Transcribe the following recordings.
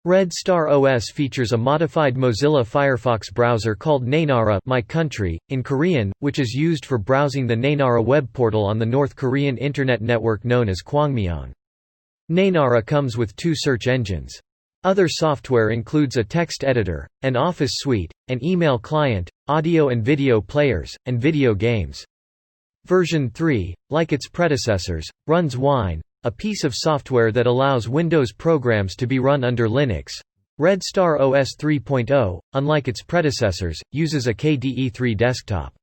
Red Star OS features a modified Mozilla Firefox browser called Naenara My Country, in Korean, which is used for browsing the Naenara web portal on the North Korean internet network known as Pulgŭnbyål. Naenara comes with 2 search engines. Other software includes a text editor, an Office suite, an email client, audio and video players, and video games. Version 3, like its predecessors, runs Wine, a piece of software that allows Windows programs to be run under Linux. Red Star OS 3.0, unlike its predecessors, uses a KDE3 desktop.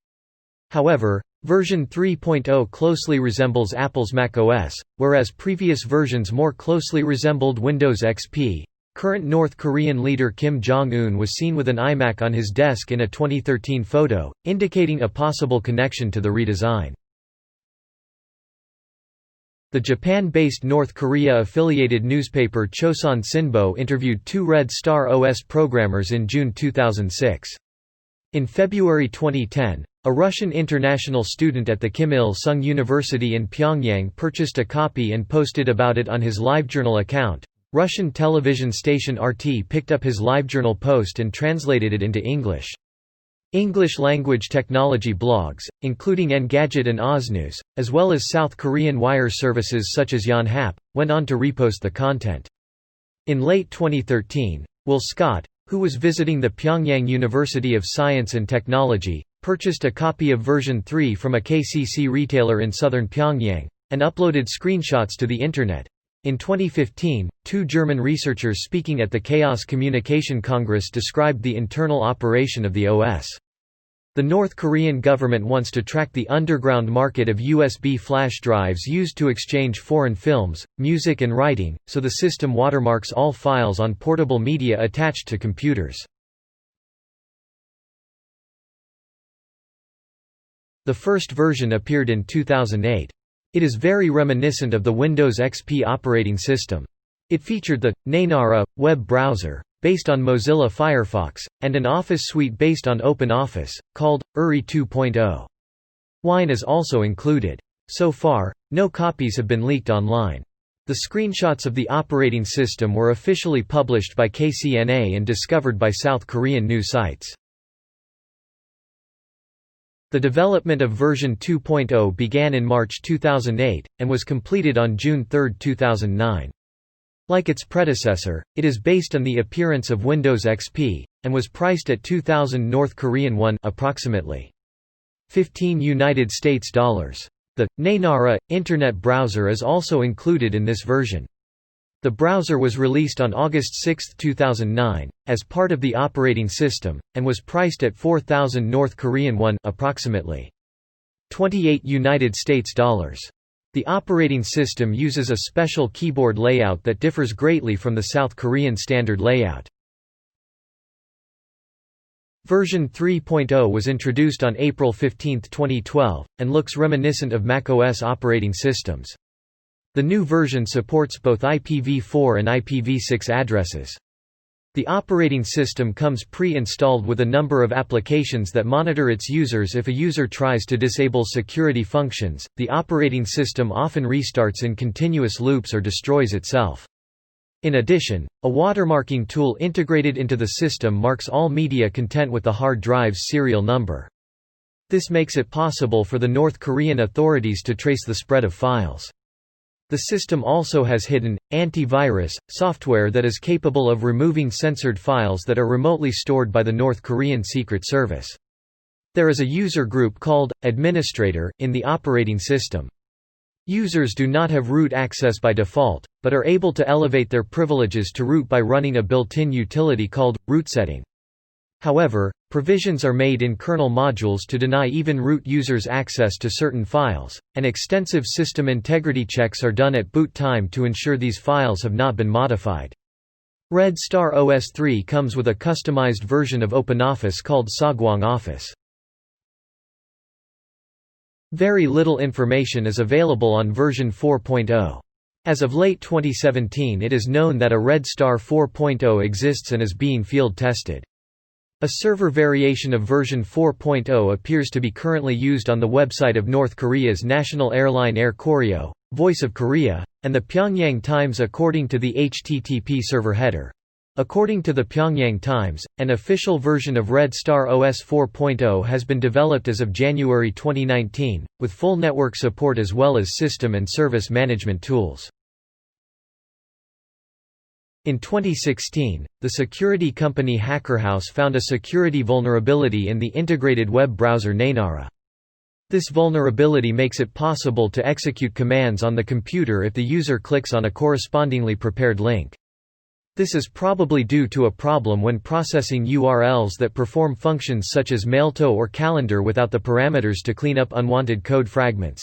However, version 3.0 closely resembles Apple's macOS, whereas previous versions more closely resembled Windows XP. Current North Korean leader Kim Jong-un was seen with an iMac on his desk in a 2013 photo, indicating a possible connection to the redesign. The Japan-based North Korea-affiliated newspaper Chosun Sinbo interviewed 2 Red Star OS programmers in June 2006. In February 2010, a Russian international student at the Kim Il-sung University in Pyongyang purchased a copy and posted about it on his LiveJournal account. Russian television station RT picked up his LiveJournal post and translated it into English. English-language technology blogs, including Engadget and Oznews, as well as South Korean wire services such as Yonhap, went on to repost the content. In late 2013, Will Scott, who was visiting the Pyongyang University of Science and Technology, purchased a copy of version 3 from a KCC retailer in southern Pyongyang, and uploaded screenshots to the Internet. In 2015, 2 German researchers speaking at the Chaos Communication Congress described the internal operation of the OS. The North Korean government wants to track the underground market of USB flash drives used to exchange foreign films, music and writing, so the system watermarks all files on portable media attached to computers. The first version appeared in 2008. It is very reminiscent of the Windows XP operating system. It featured the Naenara web browser, based on Mozilla Firefox, and an Office suite based on OpenOffice, called URI 2.0. Wine is also included. So far, no copies have been leaked online. The screenshots of the operating system were officially published by KCNA and discovered by South Korean news sites. The development of version 2.0 began in March 2008, and was completed on June 3, 2009. Like its predecessor, it is based on the appearance of Windows XP, and was priced at 2,000 North Korean won, approximately $15 United States dollars. The Naenara internet browser is also included in this version. The browser was released on August 6, 2009, as part of the operating system, and was priced at 4,000 North Korean won, approximately $28 United States dollars. The operating system uses a special keyboard layout that differs greatly from the South Korean standard layout. Version 3.0 was introduced on April 15, 2012, and looks reminiscent of macOS operating systems. The new version supports both IPv4 and IPv6 addresses. The operating system comes pre-installed with a number of applications that monitor its users. If a user tries to disable security functions, the operating system often restarts in continuous loops or destroys itself. In addition, a watermarking tool integrated into the system marks all media content with the hard drive's serial number. This makes it possible for the North Korean authorities to trace the spread of files. The system also has hidden, antivirus, software that is capable of removing censored files that are remotely stored by the North Korean Secret Service. There is a user group called Administrator in the operating system. Users do not have root access by default, but are able to elevate their privileges to root by running a built-in utility called rootsetting. However, provisions are made in kernel modules to deny even root users access to certain files, and extensive system integrity checks are done at boot time to ensure these files have not been modified. Red Star OS 3 comes with a customized version of OpenOffice called Sagwang Office. Very little information is available on version 4.0. As of late 2017, it is known that a Red Star 4.0 exists and is being field tested. A server variation of version 4.0 appears to be currently used on the website of North Korea's national airline Air Koryo, Voice of Korea, and the Pyongyang Times according to the HTTP server header. According to the Pyongyang Times, an official version of Red Star OS 4.0 has been developed as of January 2019, with full network support as well as system and service management tools. In 2016, the security company HackerHouse found a security vulnerability in the integrated web browser Nainara. This vulnerability makes it possible to execute commands on the computer if the user clicks on a correspondingly prepared link. This is probably due to a problem when processing URLs that perform functions such as mailto or calendar without the parameters to clean up unwanted code fragments.